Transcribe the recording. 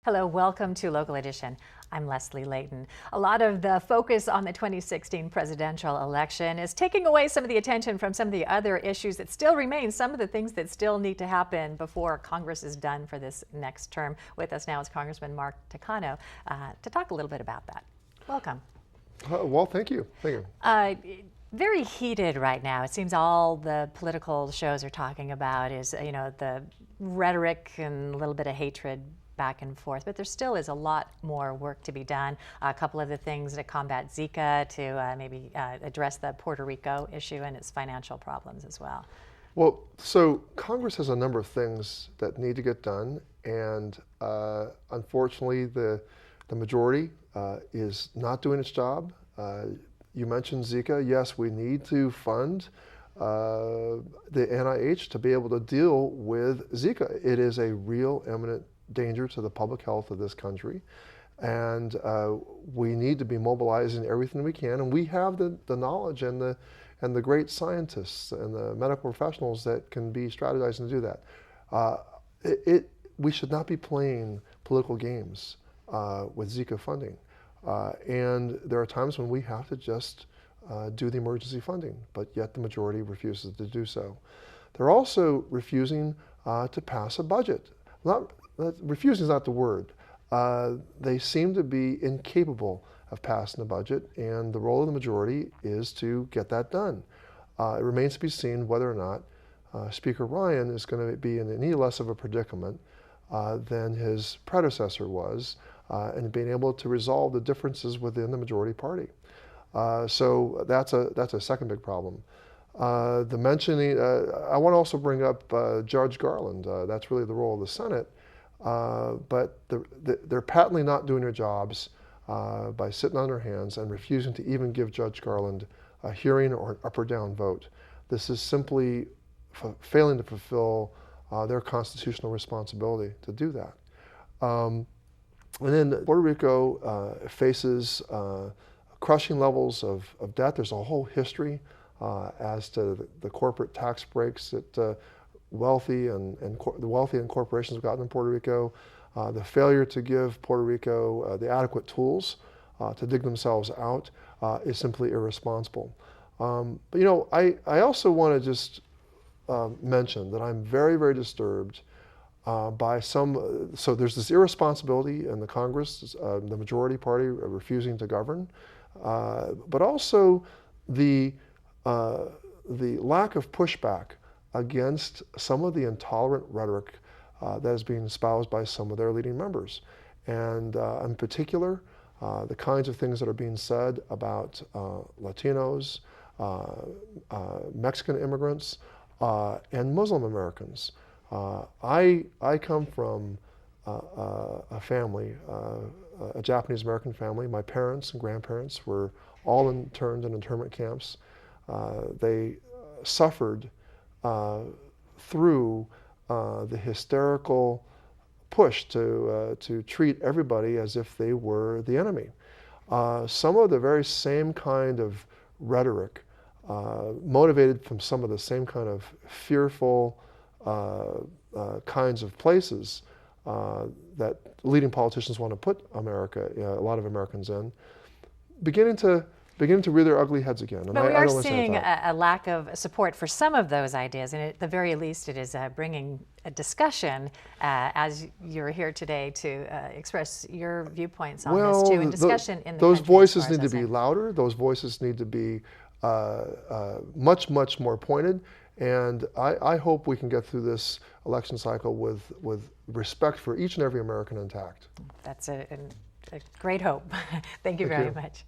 Hello, welcome to Local Edition. I'm Leslie Leyton. A lot of the focus on the 2016 presidential election is taking away some of the attention from some of the other issues that still remain, some of the things that still need to happen before Congress is done for this next term. With us now is Congressman Mark Takano to talk a little bit about that. Welcome. Well, thank you. Thank you. Very heated right now. It seems all the political shows are talking about is, the rhetoric and a little bit of hatred back and forth, but there still is a lot more work to be done. A couple of the things to combat Zika, to maybe address the Puerto Rico issue and its financial problems as well. Well, so Congress has a number of things that need to get done, and unfortunately the majority is not doing its job. You mentioned Zika. Yes, we need to fund the NIH to be able to deal with Zika. It is a real imminent danger to the public health of this country, and we need to be mobilizing everything we can, and we have the knowledge and the great scientists and the medical professionals that can be strategizing to do that. We should not be playing political games with Zika funding, and there are times when we have to just do the emergency funding, but yet the majority refuses to do so. They're also refusing to pass a budget. Refusing is not the word. They seem to be incapable of passing the budget, and the role of the majority is to get that done. It remains to be seen whether or not Speaker Ryan is going to be in any less of a predicament than his predecessor was in being able to resolve the differences within the majority party. So that's a second big problem. The mentioning, I want to also bring up Judge Garland. That's really the role of the Senate. But they're patently not doing their jobs by sitting on their hands and refusing to even give Judge Garland a hearing or an up or down vote. This is simply failing to fulfill their constitutional responsibility to do that. And then Puerto Rico faces crushing levels of debt. There's a whole history as to the corporate tax breaks that the wealthy and corporations have gotten in Puerto Rico, the failure to give Puerto Rico the adequate tools to dig themselves out is simply irresponsible. But I also want to just mention that I'm very, very disturbed by some. So there's this irresponsibility in the Congress, the majority party refusing to govern, but also the lack of pushback against some of the intolerant rhetoric that is being espoused by some of their leading members. And in particular, the kinds of things that are being said about Latinos, Mexican immigrants, and Muslim Americans. I come from a family, a Japanese American family. My parents and grandparents were all interned in internment camps. They suffered through the hysterical push to treat everybody as if they were the enemy. Some of the very same kind of rhetoric, motivated from some of the same kind of fearful kinds of places that leading politicians want to put America, a lot of Americans in, beginning to rear their ugly heads again. And but we are seeing a lack of support for some of those ideas, and at the very least it is bringing a discussion, as you're here today to express your viewpoints on this too, and discussion in the those country, voices need to be louder, those voices need to be much, much more pointed, and I hope we can get through this election cycle with respect for each and every American intact. That's a great hope. Thank you very much.